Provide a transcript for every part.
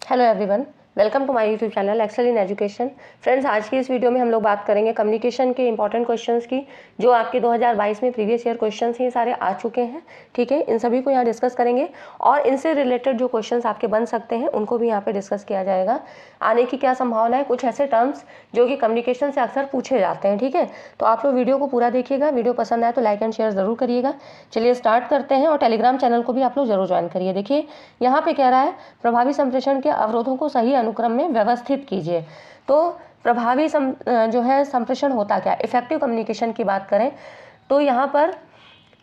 Hello everyone, welcome to my YouTube channel Excel in education. Friends, आज की इस video में हम लोग बात करेंगे कम्युनिकेशन के इंपॉर्टेंट क्वेश्चंस की, जो आपके 2022 में प्रीवियस ईयर क्वेश्चंस हैं, सारे आ चुके हैं। ठीक है, इन सभी को यहाँ डिस्कस करेंगे और इनसे रिलेटेड जो क्वेश्चंस आपके बन सकते हैं उनको भी यहाँ पे डिस्कस किया जाएगा। आने की क्या संभावना है, कुछ ऐसे टर्म्स जो कि कम्युनिकेशन से अक्सर पूछे जाते हैं। ठीक है, तो आप लोग वीडियो को पूरा देखिएगा। वीडियो पसंद आए तो लाइक एंड शेयर ज़रूर करिएगा। चलिए स्टार्ट करते हैं और टेलीग्राम चैनल को भी आप लोग जरूर ज्वाइन करिए। देखिए यहाँ पे कह रहा है प्रभावी संप्रेषण के अवरोधों को सही अनुक्रम में व्यवस्थित कीजिए। तो प्रभावी जो है संप्रेषण होता क्या, इफेक्टिव कम्युनिकेशन की बात करें तो यहाँ पर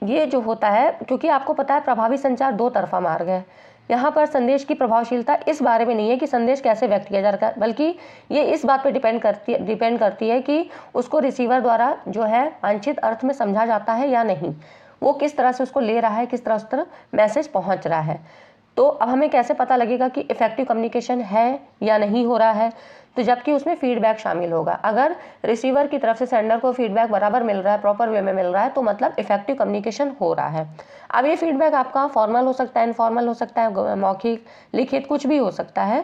ये जो होता है, क्योंकि आपको पता है प्रभावी संचार दो तरफा मार्ग है। यहाँ पर संदेश की प्रभावशीलता इस बारे में नहीं है कि संदेश कैसे व्यक्त किया जा रहा है, बल्कि ये इस बात पर डिपेंड करती है कि उसको रिसीवर द्वारा जो है वांछित अर्थ में समझा जाता है या नहीं, वो किस तरह से उसको ले रहा है, किस तरह उस तरह मैसेज पहुँच रहा है। तो अब हमें कैसे पता लगेगा कि इफेक्टिव कम्युनिकेशन है या नहीं हो रहा है, तो जबकि उसमें फीडबैक शामिल होगा। अगर रिसीवर की तरफ से सेंडर को फीडबैक बराबर मिल रहा है, प्रॉपर वे में मिल रहा है, तो मतलब इफेक्टिव कम्युनिकेशन हो रहा है। अब ये फीडबैक आपका फॉर्मल हो सकता है, इनफॉर्मल हो सकता है, मौखिक, लिखित, कुछ भी हो सकता है।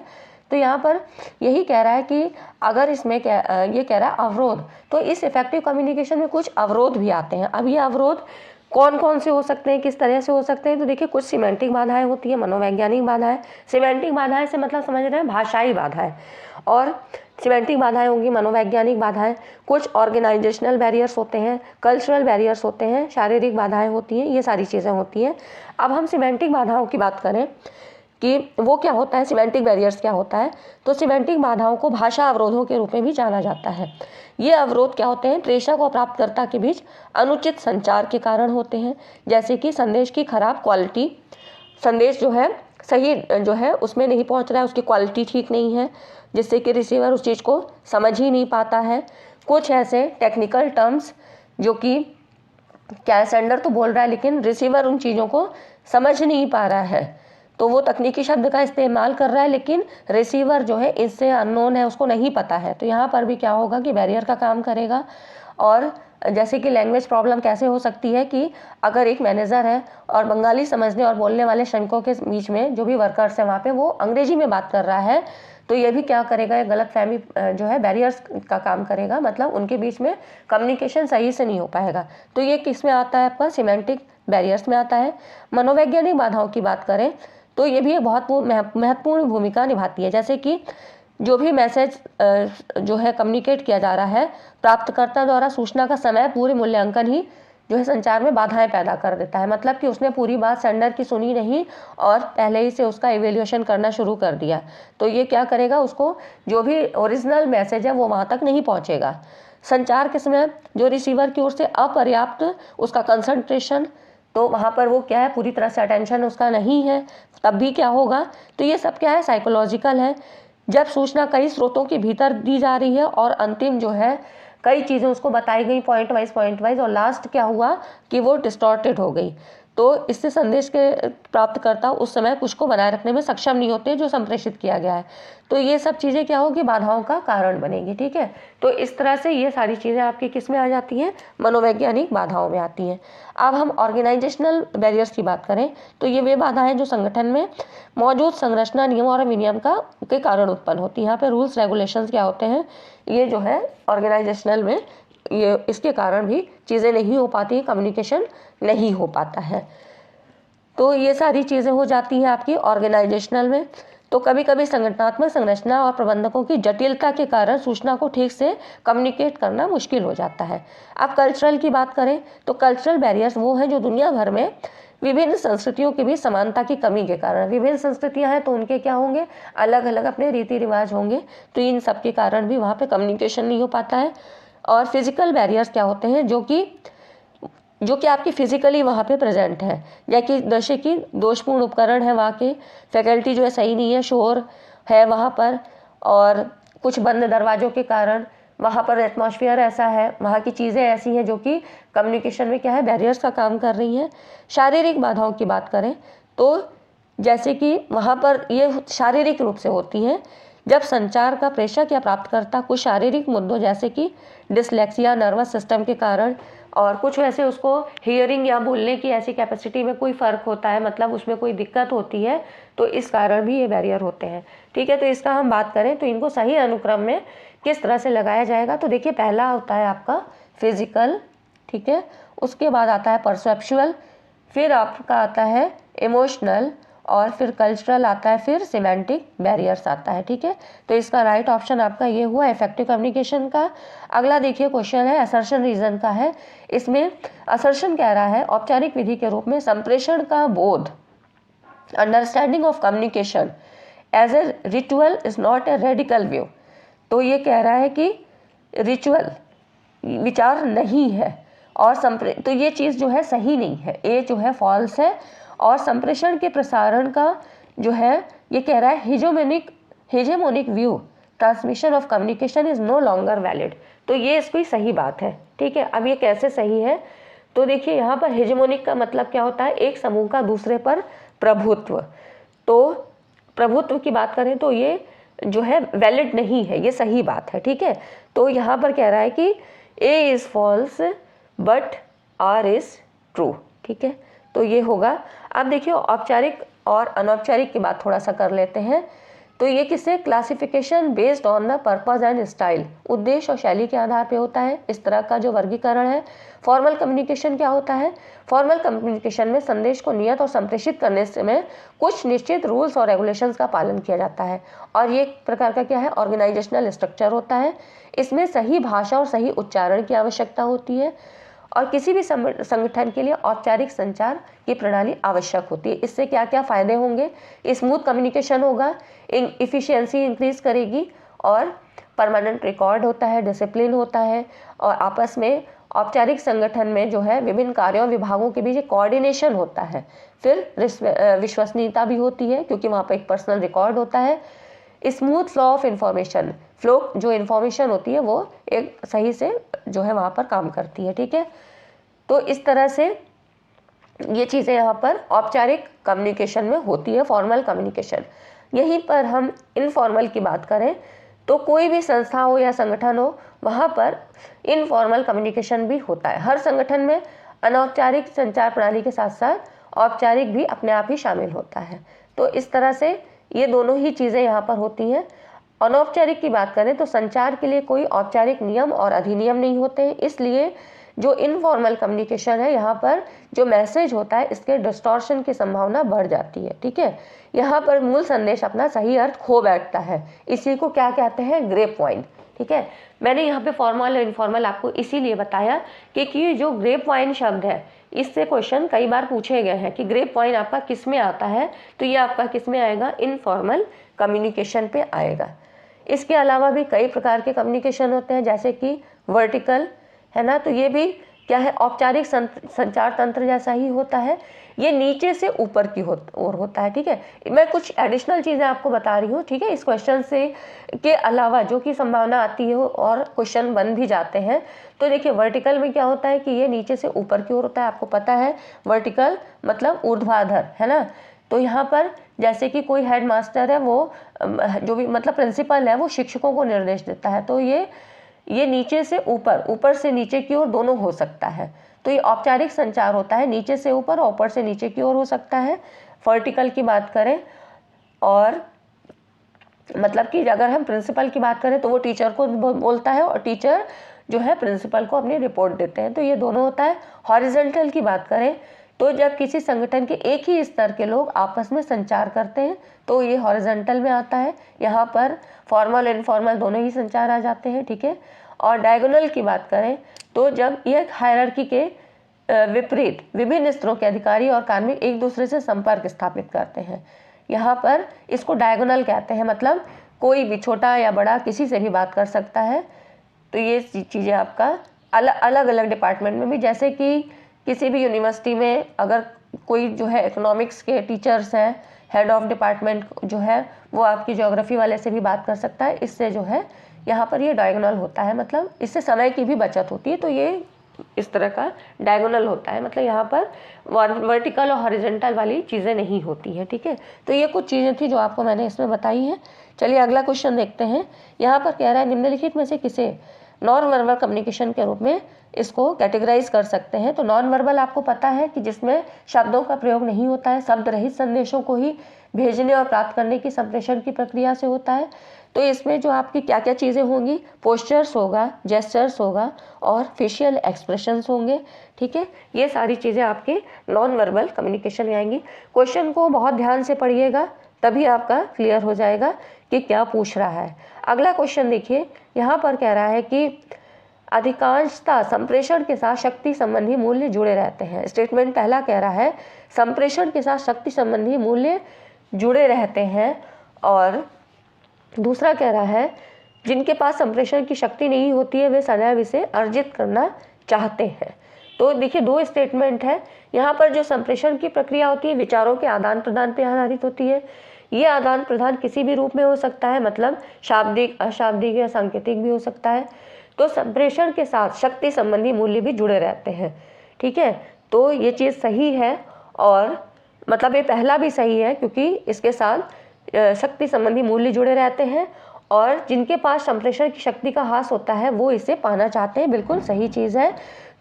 तो यहाँ पर यही कह रहा है कि अगर इसमें ये कह रहा है अवरोध, तो इस इफेक्टिव कम्युनिकेशन में कुछ अवरोध भी आते हैं। अब ये अवरोध कौन कौन से हो सकते हैं, किस तरह से हो सकते हैं, तो देखिए कुछ सिमेंटिक बाधाएं होती है, मनोवैज्ञानिक बाधाएं। सिमेंटिक बाधाएं से मतलब समझ रहे हैं भाषाई बाधाएं, और सिमेंटिक बाधाएं होंगी, मनोवैज्ञानिक बाधाएं। कुछ ऑर्गेनाइजेशनल बैरियर्स होते हैं, कल्चरल बैरियर्स होते हैं, शारीरिक बाधाएं होती हैं, ये सारी चीज़ें होती हैं। अब हम सिमेंटिक बाधाओं की बात करें कि वो क्या होता है, सिमेंटिक बैरियर्स क्या होता है, तो सिमेंटिक बाधाओं को भाषा अवरोधों के रूप में भी जाना जाता है। ये अवरोध क्या होते हैं, प्रेषक और प्राप्तकर्ता के बीच अनुचित संचार के कारण होते हैं, जैसे कि संदेश की खराब क्वालिटी, संदेश जो है सही जो है उसमें नहीं पहुंच रहा है, उसकी क्वालिटी ठीक नहीं है, जिससे कि रिसीवर उस चीज़ को समझ ही नहीं पाता है। कुछ ऐसे टेक्निकल टर्म्स जो कि क्या सेंडर तो बोल रहा है लेकिन रिसीवर उन चीज़ों को समझ नहीं पा रहा है, तो वो तकनीकी शब्द का इस्तेमाल कर रहा है, लेकिन रिसीवर जो है इससे अननोन है, उसको नहीं पता है। तो यहाँ पर भी क्या होगा कि बैरियर का काम करेगा। और जैसे कि लैंग्वेज प्रॉब्लम कैसे हो सकती है कि अगर एक मैनेजर है और बंगाली समझने और बोलने वाले श्रमिकों के बीच में जो भी वर्कर्स हैं वहाँ पे वो अंग्रेजी में बात कर रहा है, तो ये भी क्या करेगा, ये गलत फहमी जो है बैरियर्स का काम करेगा, मतलब उनके बीच में कम्युनिकेशन सही से नहीं हो पाएगा। तो ये किस में आता है, आपका सिमेंटिक बैरियर्स में आता है। मनोवैज्ञानिक बाधाओं की बात करें तो ये भी एक बहुत महत्वपूर्ण भूमिका निभाती है। जैसे कि जो भी मैसेज जो है कम्युनिकेट किया जा रहा है, प्राप्तकर्ता द्वारा सूचना का समय पूरी मूल्यांकन ही जो है संचार में बाधाएं पैदा कर देता है। मतलब कि उसने पूरी बात सेंडर की सुनी नहीं और पहले ही से उसका इवेल्युएशन करना शुरू कर दिया, तो ये क्या करेगा, उसको जो भी ओरिजिनल मैसेज है वो वहाँ तक नहीं पहुँचेगा। संचार के समय जो रिसीवर की ओर से अपर्याप्त उसका कंसंट्रेशन, तो वहाँ पर वो क्या है, पूरी तरह से अटेंशन उसका नहीं है, तब भी क्या होगा, तो ये सब क्या है, साइकोलॉजिकल है। जब सूचना कई स्रोतों के भीतर दी जा रही है और अंतिम जो है कई चीज़ें उसको बताई गई पॉइंट वाइज, और लास्ट क्या हुआ कि वो डिस्टॉर्टेड हो गई, तो इससे संदेश के प्राप्तकर्ता उस समय कुछ को बनाए रखने में सक्षम नहीं होते जो संप्रेषित किया गया है। तो ये सब चीज़ें क्या होगी, बाधाओं का कारण बनेगी। ठीक है, तो इस तरह से ये सारी चीज़ें आपकी किस में आ जाती हैं, मनोवैज्ञानिक बाधाओं में आती हैं। अब हम ऑर्गेनाइजेशनल बैरियर्स की बात करें तो ये वे बाधाएं जो संगठन में मौजूद संरचना, नियम और विनियम के कारण उत्पन्न होती है। यहाँ पे रूल्स रेगुलेशंस क्या होते हैं, ये जो है ऑर्गेनाइजेशनल में ये इसके कारण भी चीज़ें नहीं हो पाती, कम्युनिकेशन नहीं हो पाता है। तो ये सारी चीज़ें हो जाती हैं आपकी ऑर्गेनाइजेशनल में। तो कभी कभी संगठनात्मक संरचना और प्रबंधकों की जटिलता के कारण सूचना को ठीक से कम्युनिकेट करना मुश्किल हो जाता है। अब कल्चरल की बात करें तो कल्चरल बैरियर्स वो हैं जो दुनिया भर में विभिन्न संस्कृतियों के बीच समानता की कमी के कारण, विभिन्न संस्कृतियां हैं तो उनके क्या होंगे, अलग अलग अपने रीति रिवाज होंगे, तो इन सब के कारण भी वहाँ पे कम्युनिकेशन नहीं हो पाता है। और फिजिकल बैरियर्स क्या होते हैं, जो कि आपकी फिजिकली वहाँ पे प्रेजेंट है, जैसे कि दोषपूर्ण उपकरण है, वहाँ के फैकल्टी जो है सही नहीं है, शोर है वहाँ पर, और कुछ बंद दरवाज़ों के कारण वहाँ पर एटमॉस्फेयर ऐसा है, वहाँ की चीज़ें ऐसी हैं जो कि कम्युनिकेशन में क्या है, बैरियर्स का काम कर रही हैं। शारीरिक बाधाओं की बात करें तो जैसे कि वहाँ पर ये शारीरिक रूप से होती हैं, जब संचार का प्रेषक या प्राप्तकर्ता कुछ शारीरिक मुद्दों जैसे कि डिसलेक्सिया, नर्वस सिस्टम के कारण और कुछ वैसे उसको हियरिंग या बोलने की ऐसी कैपेसिटी में कोई फ़र्क होता है, मतलब उसमें कोई दिक्कत होती है, तो इस कारण भी ये बैरियर होते हैं। ठीक है, तो इसका हम बात करें तो इनको सही अनुक्रम में किस तरह से लगाया जाएगा, तो देखिए पहला होता है आपका फिजिकल, ठीक है, उसके बाद आता है परसेप्चुअल, फिर आपका आता है इमोशनल, और फिर कल्चरल आता है, फिर सिमेंटिक बैरियर्स आता है। ठीक है, तो इसका राइट ऑप्शन आपका ये हुआ इफेक्टिव कम्युनिकेशन का। अगला देखिए क्वेश्चन है असर्शन रीजन का है। इसमें असर्शन कह रहा है औपचारिक विधि के रूप में संप्रेषण का बोध, understanding of communication as a ritual is not a radical view. तो ये कह रहा है कि रिचुअल विचार नहीं है और तो ये चीज़ जो है सही नहीं है, ये जो है फॉल्स है। और संप्रेषण के प्रसारण का जो है ये कह रहा है hegemonic view transmission of communication is no longer valid. तो ये इसकी सही बात है। ठीक है, अब ये कैसे सही है, तो देखिए यहाँ पर हेजेमोनिक का मतलब क्या होता है, एक समूह का दूसरे पर प्रभुत्व। तो प्रभुत्व की बात करें तो ये जो है वैलिड नहीं है, ये सही बात है। ठीक है, तो यहाँ पर कह रहा है कि A is false but R is true. ठीक है, तो ये होगा। अब देखिए औपचारिक और अनौपचारिक की बात थोड़ा सा कर लेते हैं। तो ये किससे classification based on the purpose and style, उद्देश्य और शैली के आधार पे होता है, इस तरह का जो वर्गीकरण है। फॉर्मल कम्युनिकेशन क्या होता है, फॉर्मल कम्युनिकेशन में संदेश को नियत और संप्रेषित करने से में कुछ निश्चित रूल्स और रेगुलेशंस का पालन किया जाता है, और ये एक प्रकार का क्या है ऑर्गेनाइजेशनल स्ट्रक्चर होता है। इसमें सही भाषा और सही उच्चारण की आवश्यकता होती है, और किसी भी संगठन के लिए औपचारिक संचार की प्रणाली आवश्यक होती है। इससे क्या क्या फ़ायदे होंगे, स्मूथ कम्युनिकेशन होगा, इफ़िशियंसी इंक्रीज करेगी, और परमानेंट रिकॉर्ड होता है, डिसिप्लिन होता है, और आपस में औपचारिक संगठन में जो है विभिन्न कार्यों विभागों के बीच कोऑर्डिनेशन होता है। फिर विश्वसनीयता भी होती है क्योंकि वहाँ पर एक पर्सनल रिकॉर्ड होता है। Smooth flow of information, flow जो इन्फॉर्मेशन होती है वो एक सही से जो है वहाँ पर काम करती है। ठीक है, तो इस तरह से ये चीज़ें यहाँ पर औपचारिक कम्युनिकेशन में होती है, फॉर्मल कम्युनिकेशन। यहीं पर हम इनफॉर्मल की बात करें तो कोई भी संस्था हो या संगठन हो, वहाँ पर इनफॉर्मल कम्युनिकेशन भी होता है। हर संगठन में अनौपचारिक संचार प्रणाली के साथ साथ औपचारिक भी अपने आप ही शामिल होता है। तो इस तरह से ये दोनों ही चीज़ें यहाँ पर होती हैं। अनौपचारिक की बात करें तो संचार के लिए कोई औपचारिक नियम और अधिनियम नहीं होते हैं, इसलिए जो इनफॉर्मल कम्युनिकेशन है यहाँ पर जो मैसेज होता है इसके डिस्टॉर्शन की संभावना बढ़ जाती है। ठीक है, यहाँ पर मूल संदेश अपना सही अर्थ खो बैठता है, इसी को क्या कहते हैं ग्रे पॉइंट। ठीक है, मैंने यहाँ पे फॉर्मल और इनफॉर्मल आपको इसीलिए बताया कि जो ग्रेप वाइन शब्द है इससे क्वेश्चन कई बार पूछे गए हैं कि ग्रेप वाइन आपका किस में आता है, तो ये आपका किस में आएगा, इनफॉर्मल कम्युनिकेशन पे आएगा। इसके अलावा भी कई प्रकार के कम्युनिकेशन होते हैं जैसे कि वर्टिकल है ना, तो ये भी क्या है औपचारिक संचार तंत्र जैसा ही होता है, ये नीचे से ऊपर की ओर होता है। ठीक है, मैं कुछ एडिशनल चीज़ें आपको बता रही हूँ। ठीक है, इस क्वेश्चन से के अलावा जो कि संभावना आती है और क्वेश्चन बन भी जाते हैं। तो देखिए वर्टिकल में क्या होता है कि ये नीचे से ऊपर की ओर होता है, आपको पता है वर्टिकल मतलब ऊर्ध्वाधर है ना। तो यहाँ पर जैसे कि कोई हेड मास्टर है, वो जो भी मतलब प्रिंसिपल है वो शिक्षकों को निर्देश देता है, तो ये नीचे से ऊपर, ऊपर से नीचे की ओर दोनों हो सकता है। तो ये औपचारिक संचार होता है, नीचे से ऊपर और ऊपर से नीचे की ओर हो सकता है। वर्टिकल की बात करें और मतलब कि अगर हम प्रिंसिपल की बात करें तो वो टीचर को बोलता है और टीचर जो है प्रिंसिपल को अपनी रिपोर्ट देते हैं, तो ये दोनों होता है। हॉरिजॉन्टल की बात करें तो जब किसी संगठन के एक ही स्तर के लोग आपस में संचार करते हैं तो ये हॉरिजॉन्टल में आता है। यहाँ पर फॉर्मल इनफॉर्मल दोनों ही संचार आ जाते हैं। ठीक है, और डायगोनल की बात करें तो जब ये हायरार्की के विपरीत विभिन्न स्तरों के अधिकारी और कार्मिक एक दूसरे से संपर्क स्थापित करते हैं, यहाँ पर इसको डायगोनल कहते हैं, मतलब कोई भी छोटा या बड़ा किसी से भी बात कर सकता है। तो ये चीज़ें आपका अलग अलग डिपार्टमेंट में भी, जैसे कि किसी भी यूनिवर्सिटी में अगर कोई जो है इकोनॉमिक्स के टीचर्स हैं, हेड ऑफ डिपार्टमेंट जो है वो आपकी ज्योग्राफी वाले से भी बात कर सकता है। इससे जो है यहाँ पर ये डायगोनल होता है, मतलब इससे समय की भी बचत होती है, तो ये इस तरह का डायगोनल होता है, मतलब यहाँ पर वर्टिकल और हॉरिजॉन्टल वाली चीज़ें नहीं होती है। ठीक है, तो ये कुछ चीज़ें थी जो आपको मैंने इसमें बताई हैं। चलिए अगला क्वेश्चन देखते हैं। यहाँ पर कह रहा है निम्नलिखित में से किसे नॉन वर्बल कम्युनिकेशन के रूप में इसको कैटेगराइज कर सकते हैं। तो नॉन वर्बल आपको पता है कि जिसमें शब्दों का प्रयोग नहीं होता है, शब्द रहित संदेशों को ही भेजने और प्राप्त करने की संप्रेषण की प्रक्रिया से होता है। तो इसमें जो आपकी क्या क्या चीज़ें होंगी, पोस्चर्स होगा, जेस्चर्स होगा और फेशियल एक्सप्रेशंस होंगे। ठीक है, ये सारी चीज़ें आपके नॉन वर्बल कम्युनिकेशन में आएंगी। क्वेश्चन को बहुत ध्यान से पढ़िएगा, तभी आपका क्लियर हो जाएगा कि क्या पूछ रहा है। अगला क्वेश्चन देखिए, यहाँ पर कह रहा है कि अधिकांशतः संप्रेषण के साथ शक्ति संबंधी मूल्य जुड़े रहते हैं। स्टेटमेंट पहला कह रहा है संप्रेषण के साथ शक्ति संबंधी मूल्य जुड़े रहते हैं, और दूसरा कह रहा है जिनके पास संप्रेषण की शक्ति नहीं होती है वे सदैव इसे अर्जित करना चाहते हैं। तो देखिए, दो स्टेटमेंट है यहाँ पर। जो संप्रेषण की प्रक्रिया होती है विचारों के आदान प्रदान पर आधारित होती है। ये आदान प्रदान किसी भी रूप में हो सकता है, मतलब शाब्दिक, अशाब्दिक या सांकेतिक भी हो सकता है। तो संप्रेषण के साथ शक्ति संबंधी मूल्य भी जुड़े रहते हैं। ठीक है, तो ये चीज़ सही है, और मतलब ये पहला भी सही है क्योंकि इसके साथ शक्ति संबंधी मूल्य जुड़े रहते हैं, और जिनके पास संप्रेषण की शक्ति का ह्रास होता है वो इसे पाना चाहते हैं। बिल्कुल सही चीज़ है।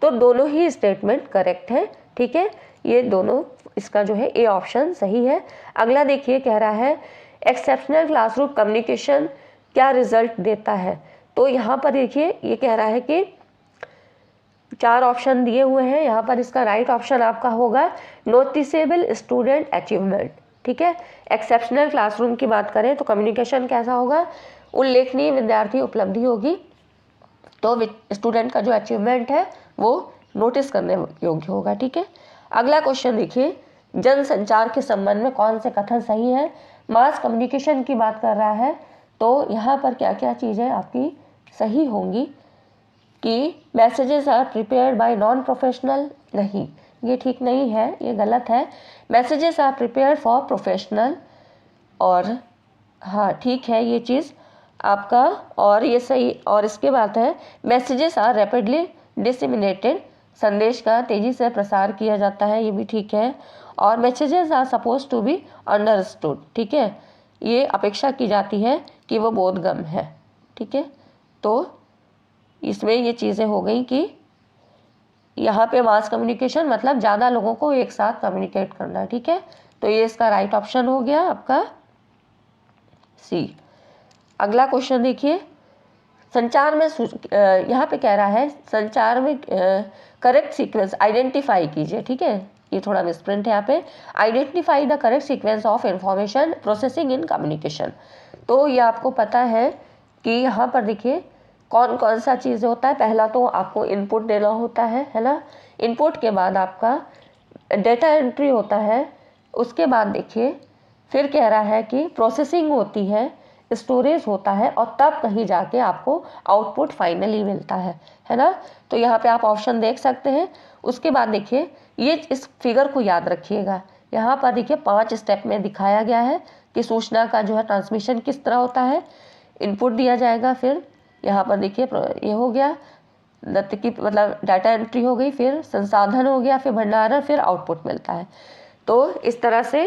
तो दोनों ही स्टेटमेंट करेक्ट है। ठीक है, ये दोनों, इसका जो है ए ऑप्शन सही है। अगला देखिए, कह रहा है एक्सेप्शनल क्लासरूम कम्युनिकेशन क्या रिजल्ट देता है। तो यहाँ पर देखिए, ये कह रहा है कि 4 ऑप्शन दिए हुए हैं। यहाँ पर इसका राइट ऑप्शन आपका होगा नोटिसेबल स्टूडेंट अचीवमेंट। ठीक है, एक्सेप्शनल क्लासरूम की बात करें तो कम्युनिकेशन कैसा होगा, उल्लेखनीय विद्यार्थी उपलब्धि होगी, तो स्टूडेंट का जो अचीवमेंट है वो नोटिस करने योग्य होगा। ठीक है, अगला क्वेश्चन देखिए, जनसंचार के संबंध में कौन से कथन सही है। मास कम्युनिकेशन की बात कर रहा है, तो यहाँ पर क्या क्या चीज़ें आपकी सही होंगी कि messages are prepared by non professional, नहीं, ये ठीक नहीं है, ये गलत है। Messages are prepared for professional, और हाँ ठीक है ये चीज़ आपका, और ये सही। और इसके बाद है मैसेजेस आर रैपिडली डिसेमिनेटेड, संदेश का तेज़ी से प्रसार किया जाता है, ये भी ठीक है। और messages are suppose to be understood, ठीक है, ये अपेक्षा की जाती है कि वो बोधगम्य है। ठीक है, तो इसमें ये चीज़ें हो गई कि यहाँ पे मास कम्युनिकेशन मतलब ज़्यादा लोगों को एक साथ कम्युनिकेट करना है। ठीक है, तो ये इसका राइट ऑप्शन हो गया आपका सी। अगला क्वेश्चन देखिए, संचार में यहाँ पे कह रहा है संचार में करेक्ट सीक्वेंस आइडेंटिफाई कीजिए। ठीक है, ये थोड़ा मिसप्रिंट है यहाँ पे, identify the correct sequence of information processing in communication. तो ये आपको पता है कि यहाँ पर देखिए कौन कौन सा चीज़ होता है। पहला तो आपको इनपुट देना होता है ना, इनपुट के बाद आपका डेटा एंट्री होता है, उसके बाद देखिए फिर कह रहा है कि प्रोसेसिंग होती है, स्टोरेज होता है, और तब कहीं जाके आपको आउटपुट फाइनली मिलता है ना। तो यहाँ पे आप ऑप्शन देख सकते हैं। उसके बाद देखिए ये इस फिगर को याद रखिएगा, यहाँ पर देखिए 5 स्टेप में दिखाया गया है कि सूचना का जो है ट्रांसमिशन किस तरह होता है। इनपुट दिया जाएगा, फिर यहाँ पर देखिए ये हो गया दत्त की मतलब डाटा एंट्री हो गई, फिर संसाधन हो गया, फिर भंडारण, फिर आउटपुट मिलता है। तो इस तरह से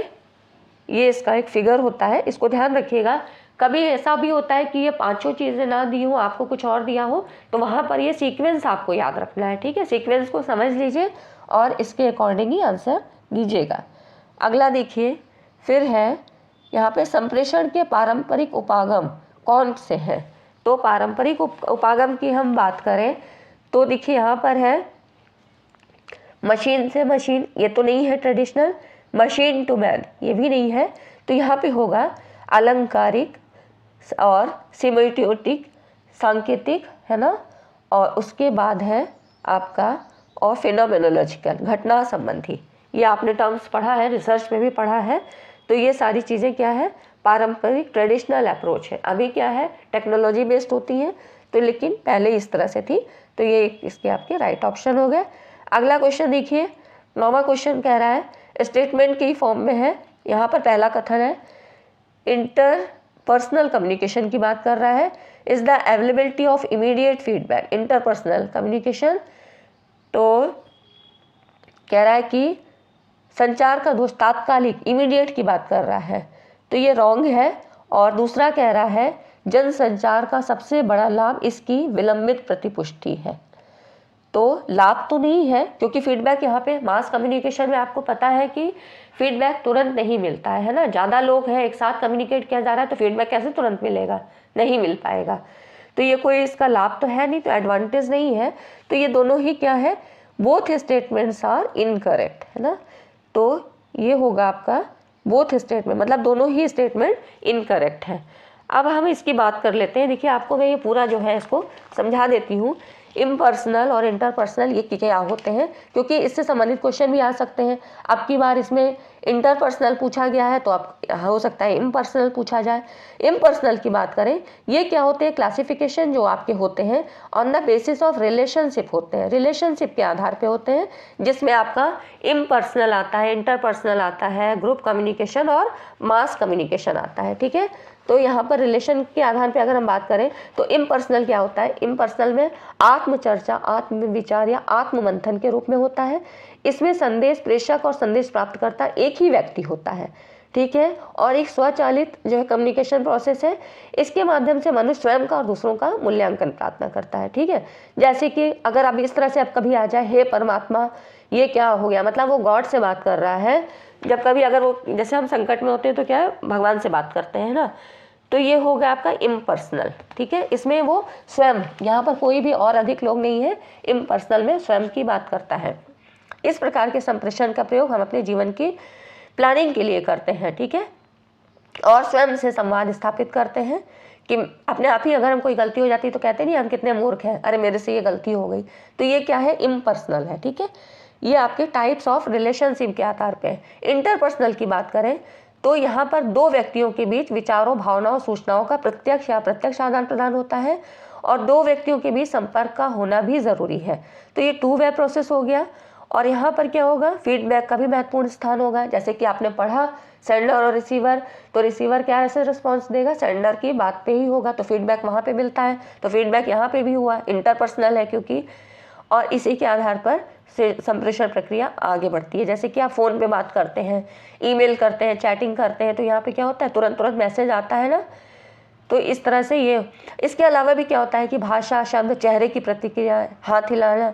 ये इसका एक फिगर होता है, इसको ध्यान रखिएगा। कभी ऐसा भी होता है कि ये 5 चीज़ें ना दी हो, आपको कुछ और दिया हो, तो वहाँ पर ये सीक्वेंस आपको याद रखना है। ठीक है, सीक्वेंस को समझ लीजिए और इसके अकॉर्डिंग ही आंसर दीजिएगा। अगला देखिए फिर है यहाँ पे संप्रेषण के पारंपरिक उपागम कौन से हैं। तो पारंपरिक उपागम की हम बात करें तो देखिए यहाँ पर है मशीन से मशीन, ये तो नहीं है ट्रेडिशनल, मशीन टू मैन, ये भी नहीं है। तो यहाँ पे होगा अलंकारिक और सिमेटियोटिक, सांकेतिक, है ना, और उसके बाद है आपका और फिनोमेनोलॉजिकल, घटना संबंधी। ये आपने टर्म्स पढ़ा है, रिसर्च में भी पढ़ा है। तो ये सारी चीज़ें क्या है, पारंपरिक ट्रेडिशनल अप्रोच है। अभी क्या है, टेक्नोलॉजी बेस्ड होती हैं, तो लेकिन पहले इस तरह से थी। तो ये इसके आपके राइट ऑप्शन हो गए। अगला क्वेश्चन देखिए, 9वां क्वेश्चन कह रहा है स्टेटमेंट की फॉर्म में है। यहाँ पर पहला कथन है इंटरपर्सनल कम्युनिकेशन की बात कर रहा है, is the availability of immediate feedback. Interpersonal communication तो कह रहा है कि संचार का दोष तात्कालिक, इमीडिएट की बात कर रहा है, तो ये रॉन्ग है। और दूसरा कह रहा है जनसंचार का सबसे बड़ा लाभ इसकी विलंबित प्रतिपुष्टि है। तो लाभ तो नहीं है, क्योंकि फीडबैक यहाँ पे मास कम्युनिकेशन में आपको पता है कि फीडबैक तुरंत नहीं मिलता है ना। ज़्यादा लोग हैं, एक साथ कम्युनिकेट किया जा रहा है, तो फीडबैक कैसे तुरंत मिलेगा, नहीं मिल पाएगा। तो ये कोई इसका लाभ तो है नहीं, तो एडवांटेज नहीं है। तो ये दोनों ही क्या है, बोथ स्टेटमेंट्स आर इनकरेक्ट, है ना। तो ये होगा आपका बोथ स्टेटमेंट, मतलब दोनों ही स्टेटमेंट इनकरेक्ट है। अब हम इसकी बात कर लेते हैं। देखिए आपको मैं ये पूरा जो है इसको समझा देती हूँ। इम्पर्सनल और इंटरपर्सनल ये क्या होते हैं, क्योंकि इससे संबंधित क्वेश्चन भी आ सकते हैं। अब की बार इसमें इंटरपर्सनल पूछा गया है, तो अब हो सकता है इम्पर्सनल पूछा जाए। इम्पर्सनल की बात करें, ये क्या होते हैं, क्लासिफिकेशन जो आपके होते हैं on the basis of relationship होते हैं, रिलेशनशिप के आधार पे होते हैं, जिसमें आपका इम्पर्सनल आता है, इंटरपर्सनल आता है, ग्रुप कम्युनिकेशन और मास कम्युनिकेशन आता है। ठीक है, तो यहाँ पर रिलेशन के आधार पे अगर हम बात करें तो इम्पर्सनल क्या होता है, इम्पर्सनल में आत्मचर्चा, आत्मविचार या आत्ममंथन के रूप में होता है। इसमें संदेश प्रेषक और संदेश प्राप्तकर्ता एक ही व्यक्ति होता है। ठीक है, और एक स्वचालित जो है कम्युनिकेशन प्रोसेस है। इसके माध्यम से मनुष्य स्वयं का और दूसरों का मूल्यांकन प्रार्थना करता है। ठीक है, जैसे कि अगर अब इस तरह से अब कभी आ जाए, हे परमात्मा, ये क्या हो गया, मतलब वो गॉड से बात कर रहा है। जब कभी अगर वो, जैसे हम संकट में होते हैं तो क्या है, भगवान से बात करते हैं ना, तो ये हो गया आपका इम्पर्सनल। ठीक है, इसमें वो स्वयं, यहाँ पर कोई भी और अधिक लोग नहीं है, इम्पर्सनल में स्वयं की बात करता है। इस प्रकार के संप्रेषण का प्रयोग हम अपने जीवन की प्लानिंग के लिए करते हैं। ठीक है, और स्वयं से संवाद स्थापित करते हैं कि अपने आप ही अगर हम कोई गलती हो जाती है तो कहते नहीं हम कितने मूर्ख हैं, अरे मेरे से ये गलती हो गई। तो ये क्या है, इम्पर्सनल है। ठीक है, ये आपके टाइप्स ऑफ रिलेशनशिप के आधार पे है। इंटरपर्सनल की बात करें तो यहाँ पर दो व्यक्तियों के बीच विचारों, भावनाओं, सूचनाओं का प्रत्यक्ष या अप्रत्यक्ष आदान प्रदान होता है, और दो व्यक्तियों के बीच संपर्क का होना भी ज़रूरी है। तो ये टू वे प्रोसेस हो गया। और यहाँ पर क्या होगा, फीडबैक का भी महत्वपूर्ण स्थान होगा। जैसे कि आपने पढ़ा सेंडर और रिसीवर, तो रिसीवर क्या ऐसे रिस्पॉन्स देगा, सेंडर की बात पे ही होगा, तो फीडबैक वहाँ पे मिलता है। तो फीडबैक यहाँ पे भी हुआ, इंटरपर्सनल है क्योंकि, और इसी के आधार पर से संप्रेषण प्रक्रिया आगे बढ़ती है। जैसे कि आप फ़ोन पे बात करते हैं, ईमेल करते हैं, चैटिंग करते हैं, तो यहाँ पे क्या होता है, तुरंत मैसेज आता है ना। तो इस तरह से ये, इसके अलावा भी क्या होता है कि भाषा, शब्द, चेहरे की प्रतिक्रिया, हाथ हिलाना,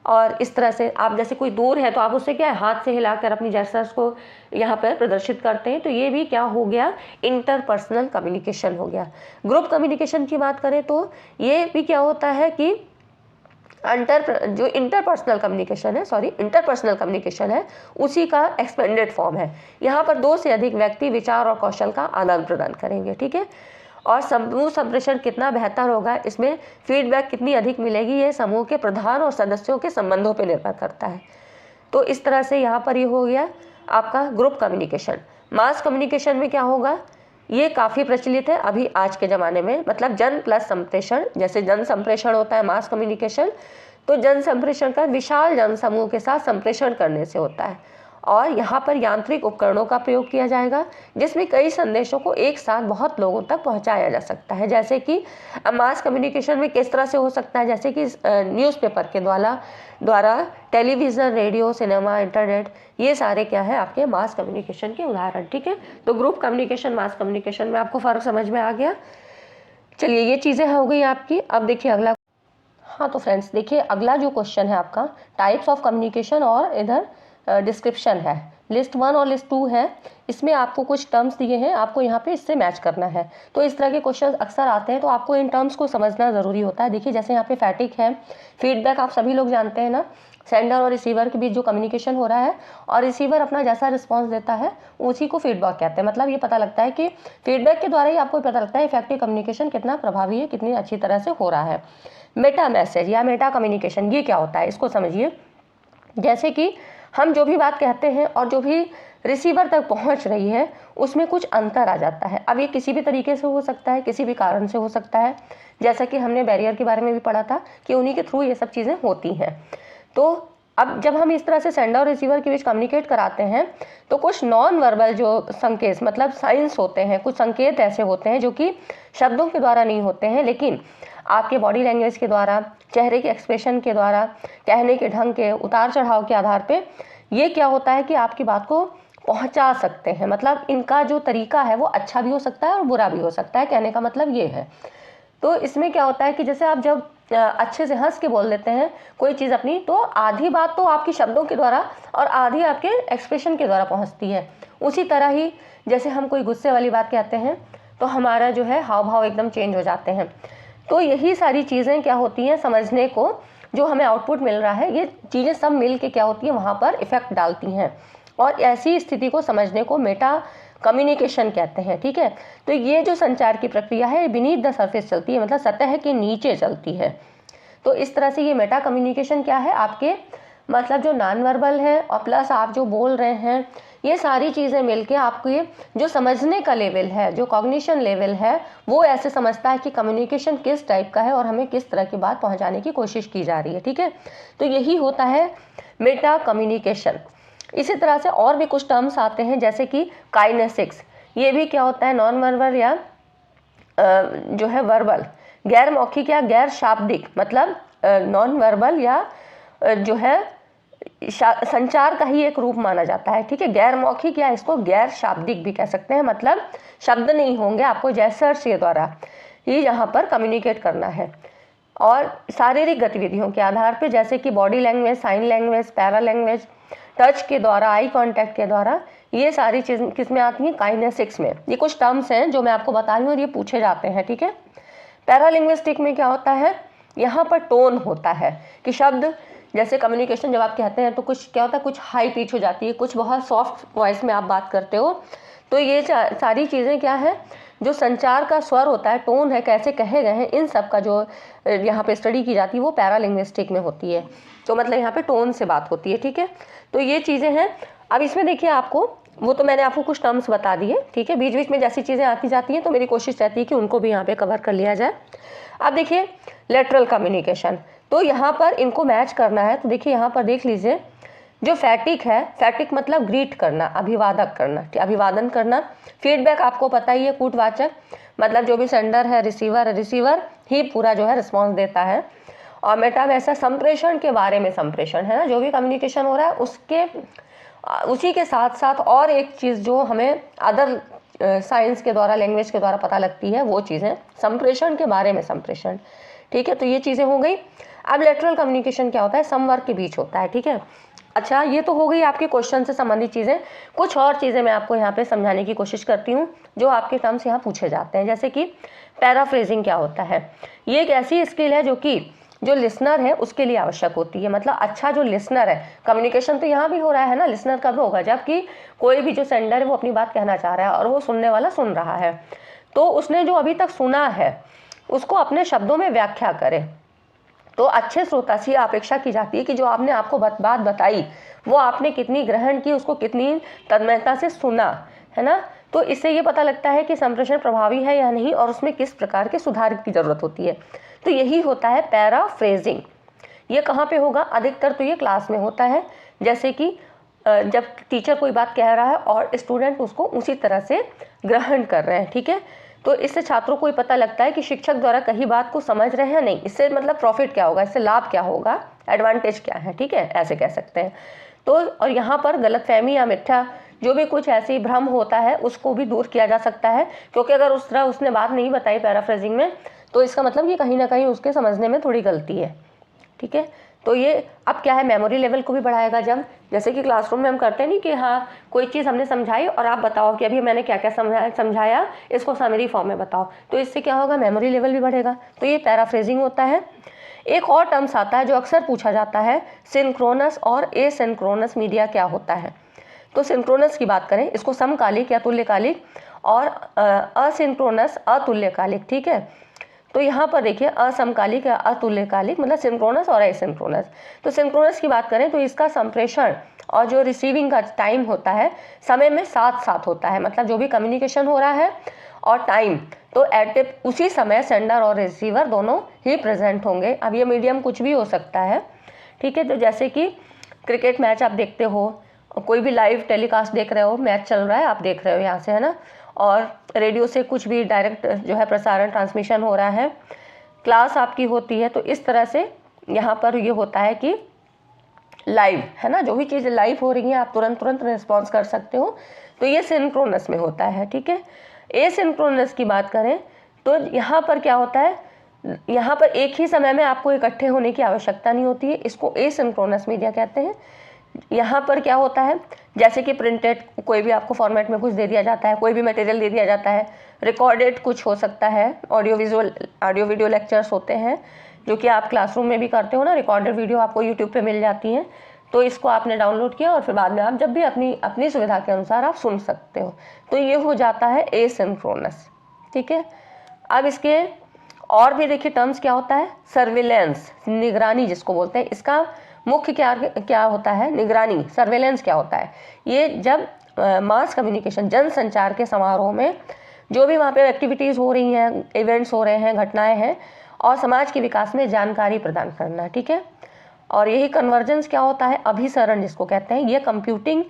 और इस तरह से आप जैसे कोई दूर है तो आप उससे क्या है, हाथ से हिलाकर अपनी जेस्चर्स को यहाँ पर प्रदर्शित करते हैं। तो ये भी क्या हो गया, इंटरपर्सनल कम्युनिकेशन हो गया। ग्रुप कम्युनिकेशन की बात करें तो ये भी क्या होता है कि जो इंटरपर्सनल कम्युनिकेशन है, उसी का एक्सपेंडेड फॉर्म है। यहाँ पर दो से अधिक व्यक्ति विचार और कौशल का आदान प्रदान करेंगे। ठीक है, और समूह संप्रेषण कितना बेहतर होगा, इसमें फीडबैक कितनी अधिक मिलेगी, ये समूह के प्रधान और सदस्यों के संबंधों पर निर्भर करता है। तो इस तरह से यहाँ पर ये हो गया आपका ग्रुप कम्युनिकेशन। मास कम्युनिकेशन में क्या होगा, ये काफ़ी प्रचलित है अभी आज के ज़माने में, मतलब जन प्लस संप्रेषण। जैसे जन संप्रेषण होता है मास कम्युनिकेशन, तो जन संप्रेषण का विशाल जन समूह के साथ संप्रेषण करने से होता है, और यहाँ पर यांत्रिक उपकरणों का प्रयोग किया जाएगा, जिसमें कई संदेशों को एक साथ बहुत लोगों तक पहुँचाया जा सकता है। जैसे कि मास कम्युनिकेशन में किस तरह से हो सकता है, जैसे कि न्यूज़पेपर के द्वारा टेलीविज़न, रेडियो, सिनेमा, इंटरनेट, ये सारे क्या है आपके मास कम्युनिकेशन के उदाहरण। ठीक है, तो ग्रुप कम्युनिकेशन, मास कम्युनिकेशन में आपको फ़र्क समझ में आ गया। चलिए ये चीज़ें हो गई आपकी। अब देखिए अगला, हाँ तो फ्रेंड्स देखिए अगला जो क्वेश्चन है आपका टाइप्स ऑफ कम्युनिकेशन, और इधर डिस्क्रिप्शन है, लिस्ट 1 और लिस्ट 2 है। इसमें आपको कुछ टर्म्स दिए हैं, आपको यहाँ पे इससे मैच करना है। तो इस तरह के क्वेश्चन अक्सर आते हैं, तो आपको इन टर्म्स को समझना ज़रूरी होता है। देखिए जैसे यहाँ पे फैटिक है, फीडबैक आप सभी लोग जानते हैं ना, सेंडर और रिसीवर के बीच जो कम्युनिकेशन हो रहा है और रिसीवर अपना जैसा रिस्पॉन्स देता है उसी को फीडबैक कहते हैं। मतलब ये पता लगता है कि फीडबैक के द्वारा ही आपको पता लगता है इफेक्टिव कम्युनिकेशन कितना प्रभावी है, कितनी अच्छी तरह से हो रहा है। मेटा मैसेज या मेटा कम्युनिकेशन ये क्या होता है, इसको समझिए। जैसे कि हम जो भी बात कहते हैं और जो भी रिसीवर तक पहुंच रही है उसमें कुछ अंतर आ जाता है। अब ये किसी भी तरीके से हो सकता है, किसी भी कारण से हो सकता है, जैसा कि हमने बैरियर के बारे में भी पढ़ा था कि उन्हीं के थ्रू ये सब चीज़ें होती हैं। तो अब जब हम इस तरह से सेंडर और रिसीवर के बीच कम्युनिकेट कराते हैं तो कुछ नॉन वर्बल जो संकेत, मतलब साइंस होते हैं, कुछ संकेत ऐसे होते हैं जो कि शब्दों के द्वारा नहीं होते हैं, लेकिन आपके बॉडी लैंग्वेज के द्वारा, चेहरे के एक्सप्रेशन के द्वारा, कहने के ढंग के, उतार चढ़ाव के आधार पे ये क्या होता है कि आपकी बात को पहुंचा सकते हैं। मतलब इनका जो तरीका है वो अच्छा भी हो सकता है और बुरा भी हो सकता है, कहने का मतलब ये है। तो इसमें क्या होता है कि जैसे आप जब अच्छे से हंस के बोल देते हैं कोई चीज़ अपनी, तो आधी बात तो आपकी शब्दों के द्वारा और आधी आपके एक्सप्रेशन के द्वारा पहुंचती है। उसी तरह ही जैसे हम कोई गुस्से वाली बात कहते हैं तो हमारा जो है हाव भाव एकदम चेंज हो जाते हैं। तो यही सारी चीज़ें क्या होती हैं, समझने को जो हमें आउटपुट मिल रहा है, ये चीज़ें सब मिल के क्या होती हैं, वहाँ पर इफ़ेक्ट डालती हैं। और ऐसी स्थिति को समझने को मेटा कम्युनिकेशन कहते हैं। ठीक है, तो ये जो संचार की प्रक्रिया है ये बीनीथ द सरफेस चलती है, मतलब सतह के नीचे चलती है। तो इस तरह से ये मेटा कम्युनिकेशन क्या है, आपके मतलब जो नॉन वर्बल है और प्लस आप जो बोल रहे हैं, ये सारी चीज़ें मिलके आपके जो समझने का लेवल है, जो कॉग्निशन लेवल है, वो ऐसे समझता है कि कम्युनिकेशन किस टाइप का है और हमें किस तरह की बात पहुंचाने की कोशिश की जा रही है। ठीक है, तो यही होता है मेटा कम्युनिकेशन। इसी तरह से और भी कुछ टर्म्स आते हैं जैसे कि काइनेसिक्स। ये भी क्या होता है, नॉन वर्बल या जो है वर्बल, गैर मौखिक या गैर शाब्दिक, मतलब नॉन वर्बल या जो है संचार का ही एक रूप माना जाता है। ठीक है, गैर मौखिक या इसको गैर शाब्दिक भी कह सकते हैं, मतलब शब्द नहीं होंगे, आपको जेस्चर्स के द्वारा ही यहाँ पर कम्युनिकेट करना है। और शारीरिक गतिविधियों के आधार पे जैसे कि body language, sign language, para language, touch के द्वारा, आई कांटेक्ट के द्वारा, ये सारी चीज़ किस में आती हैं, काइनेसिक्स में। ये कुछ टर्म्स हैं जो मैं आपको बता रही हूँ और ये पूछे जाते हैं। ठीक है, पैरालिंग्विस्टिक में क्या होता है, यहाँ पर टोन होता है कि शब्द जैसे कम्युनिकेशन जब आप कहते हैं तो कुछ क्या होता है, कुछ हाई पिच हो जाती है, कुछ बहुत सॉफ्ट वॉइस में आप बात करते हो। तो ये सारी चीज़ें क्या है, जो संचार का स्वर होता है, टोन है, कैसे कहे गए हैं, इन सब का जो यहाँ पे स्टडी की जाती है वो पैरालिंग्विस्टिक में होती है। तो मतलब यहाँ पे टोन से बात होती है। ठीक है, तो ये चीज़ें हैं। अब इसमें देखिए आपको, वो तो मैंने आपको कुछ टर्म्स बता दिए। ठीक है, बीच बीच में जैसी चीज़ें आती जाती हैं तो मेरी कोशिश रहती है कि उनको भी यहाँ पे कवर कर लिया जाए। अब देखिए लेटरल कम्युनिकेशन, तो यहाँ पर इनको मैच करना है। तो देखिए यहाँ पर देख लीजिए, जो फैटिक है, फैटिक मतलब ग्रीट करना, अभिवादक करना, अभिवादन करना। फीडबैक आपको पता ही है, कूटवाचक, मतलब जो भी सेंडर है, रिसीवर ही पूरा जो है रिस्पॉन्स देता है। और मेटा में ऐसा संप्रेषण के बारे में, संप्रेषण है ना, जो भी कम्युनिकेशन हो रहा है उसी के साथ साथ और एक चीज़ जो हमें अदर साइंस के द्वारा, लैंग्वेज के द्वारा पता लगती है, वो चीज़ें संप्रेषण के बारे में, संप्रेषण। ठीक है, तो ये चीज़ें हो गई। अब लेटरल कम्युनिकेशन क्या होता है, समवर्ग के बीच होता है। ठीक है, अच्छा ये तो हो गई आपके क्वेश्चन से संबंधित चीज़ें। कुछ और चीज़ें मैं आपको यहाँ पे समझाने की कोशिश करती हूँ जो आपके टर्म्स यहाँ पूछे जाते हैं। जैसे कि पैराफ्रेजिंग क्या होता है, ये एक ऐसी स्किल है जो कि जो लिसनर है उसके लिए आवश्यक होती है। मतलब अच्छा जो लिसनर है, कम्युनिकेशन तो यहाँ भी हो रहा है ना, लिसनर कब होगा, जबकि कोई भी जो सेंडर है वो अपनी बात कहना चाह रहा है और वो सुनने वाला सुन रहा है, तो उसने जो अभी तक सुना है उसको अपने शब्दों में व्याख्या करे। तो अच्छे श्रोता से अपेक्षा की जाती है कि जो आपने आपको बात बताई वो आपने कितनी ग्रहण की, उसको कितनी तन्मयता से सुना, है ना। तो इससे ये पता लगता है कि संप्रेषण प्रभावी है या नहीं और उसमें किस प्रकार के सुधार की ज़रूरत होती है। तो यही होता है पैराफ्रेजिंग। ये कहाँ पे होगा, अधिकतर तो ये क्लास में होता है। जैसे कि जब टीचर कोई बात कह रहा है और स्टूडेंट उसको उसी तरह से ग्रहण कर रहे हैं। ठीक है, तो इससे छात्रों को पता लगता है कि शिक्षक द्वारा कही बात को समझ रहे हैं नहीं, इससे मतलब प्रॉफिट क्या होगा, इससे लाभ क्या होगा, एडवांटेज क्या है। ठीक है, ऐसे कह सकते हैं। तो और यहाँ पर गलतफहमी या मिथ्या जो भी कुछ ऐसी भ्रम होता है उसको भी दूर किया जा सकता है, क्योंकि अगर उस तरह उसने बात नहीं बताई पैराफ्रेजिंग में तो इसका मतलब ये कहीं ना कहीं उसके समझने में थोड़ी गलती है। ठीक है, तो ये अब क्या है, मेमोरी लेवल को भी बढ़ाएगा। जब जैसे कि क्लासरूम में हम करते नहीं कि हाँ कोई चीज़ हमने समझाई और आप बताओ कि अभी मैंने क्या क्या समझाया, इसको समरी फॉर्म में बताओ, तो इससे क्या होगा, मेमोरी लेवल भी बढ़ेगा। तो ये पैराफ्रेजिंग होता है। एक और टर्म्स आता है जो अक्सर पूछा जाता है, सिंक्रोनस और एसिंक्रोनस मीडिया क्या होता है। तो सिंक्रोनस की बात करें, इसको समकालिक या तुल्यकालिक, और असिंक्रोनस अतुल्यकालिक। ठीक है, तो यहाँ पर देखिए असमकालिक या अतुल्यकालिक, मतलब सिंक्रोनस और एसिंक्रोनस। तो सिंक्रोनस की बात करें तो इसका संप्रेषण और जो रिसीविंग का टाइम होता है समय में साथ साथ होता है, मतलब जो भी कम्युनिकेशन हो रहा है और टाइम, तो एट उसी समय सेंडर और रिसीवर दोनों ही प्रेजेंट होंगे। अब ये मीडियम कुछ भी हो सकता है। ठीक है, तो जैसे कि क्रिकेट मैच आप देखते हो, कोई भी लाइव टेलीकास्ट देख रहे हो, मैच चल रहा है आप देख रहे हो यहाँ से, है ना, और रेडियो से कुछ भी डायरेक्ट जो है प्रसारण ट्रांसमिशन हो रहा है, क्लास आपकी होती है। तो इस तरह से यहाँ पर ये होता है कि लाइव, है ना, जो भी चीज़ लाइव हो रही है आप तुरंत रिस्पॉन्स कर सकते हो, तो ये सिंक्रोनस में होता है, ठीक है। एसिंक्रोनस की बात करें तो यहाँ पर क्या होता है, यहाँ पर एक ही समय में आपको इकट्ठे होने की आवश्यकता नहीं होती है, इसको एसिंक्रोनस मीडिया कहते हैं। यहाँ पर क्या होता है, जैसे कि प्रिंटेड कोई भी आपको फॉर्मेट में कुछ दे दिया जाता है, कोई भी मटेरियल दे दिया जाता है, रिकॉर्डेड कुछ हो सकता है, ऑडियो वीडियो लेक्चर्स होते हैं जो कि आप क्लासरूम में भी करते हो ना, रिकॉर्डेड वीडियो आपको यूट्यूब पे मिल जाती हैं, तो इसको आपने डाउनलोड किया और फिर बाद में आप जब भी अपनी सुविधा के अनुसार आप सुन सकते हो, तो ये हो जाता है एसिंक्रोनस, ठीक है। अब इसके और भी देखिए टर्म्स क्या होता है, सर्विलेंस, निगरानी जिसको बोलते हैं, इसका मुख्य क्या होता है, निगरानी, सर्वेलेंस क्या होता है, ये जब मास कम्युनिकेशन, जनसंचार के समारोह में जो भी वहाँ पे एक्टिविटीज़ हो रही हैं, इवेंट्स हो रहे हैं, घटनाएं हैं, और समाज के विकास में जानकारी प्रदान करना, ठीक है। और यही कन्वर्जेंस क्या होता है, अभिसरण जिसको कहते हैं, ये कंप्यूटिंग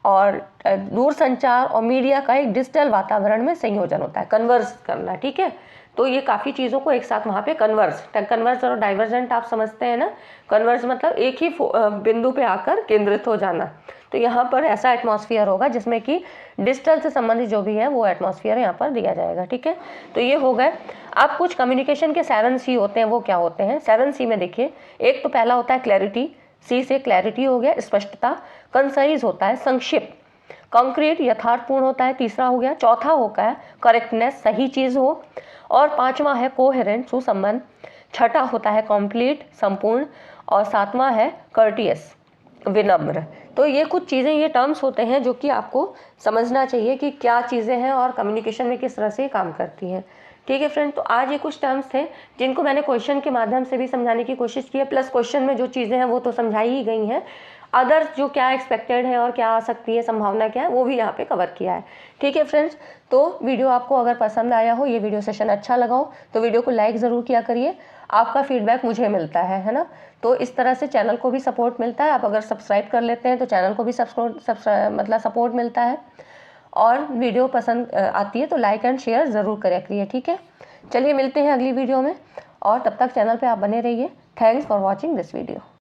और दूरसंचार और मीडिया का एक डिजिटल वातावरण में संयोजन होता है, कन्वर्स करना, ठीक है। तो ये काफ़ी चीज़ों को एक साथ वहाँ पे कन्वर्स और डाइवर्जेंट आप समझते हैं ना, कन्वर्स मतलब एक ही बिंदु पे आकर केंद्रित हो जाना, तो यहाँ पर ऐसा एटमॉस्फेयर होगा जिसमें कि डिजिटल से संबंधित जो भी है वो एटमॉस्फेयर यहाँ पर दिया जाएगा, ठीक है। तो ये हो गए। अब कुछ कम्युनिकेशन के 7 C होते हैं, वो क्या होते हैं 7 C में देखिए, एक तो पहला होता है क्लैरिटी, C से क्लैरिटी हो गया, स्पष्टता, कंसाइज होता है संक्षिप्त, कॉन्क्रीट यथार्थपूर्ण होता है, तीसरा हो गया, चौथा होता है करेक्टनेस, सही चीज़ हो, और पांचवा है कोहेरेंट, सुसंबद्ध, छठा होता है कंप्लीट, संपूर्ण, और सातवां है कर्टियस, विनम्र। तो ये कुछ चीज़ें, ये टर्म्स होते हैं जो कि आपको समझना चाहिए कि क्या चीज़ें हैं और कम्युनिकेशन में किस तरह से काम करती हैं, ठीक है फ्रेंड। तो आज ये कुछ टर्म्स थे जिनको मैंने क्वेश्चन के माध्यम से भी समझाने की कोशिश की है, प्लस क्वेश्चन में जो चीज़ें हैं वो तो समझाई ही गई हैं, अदर्स जो क्या एक्सपेक्टेड है और क्या आ सकती है, संभावना क्या है, वो भी यहाँ पे कवर किया है, ठीक है फ्रेंड्स। तो वीडियो आपको अगर पसंद आया हो, ये वीडियो सेशन अच्छा लगा हो, तो वीडियो को लाइक ज़रूर किया करिए, आपका फीडबैक मुझे मिलता है ना, तो इस तरह से चैनल को भी सपोर्ट मिलता है। आप अगर सब्सक्राइब कर लेते हैं तो चैनल को भी सपोर्ट मिलता है, और वीडियो पसंद आती है तो लाइक एंड शेयर ज़रूर करिए, ठीक है। चलिए मिलते हैं अगली वीडियो में, और तब तक चैनल पे आप बने रहिए। Thanks for watching this video.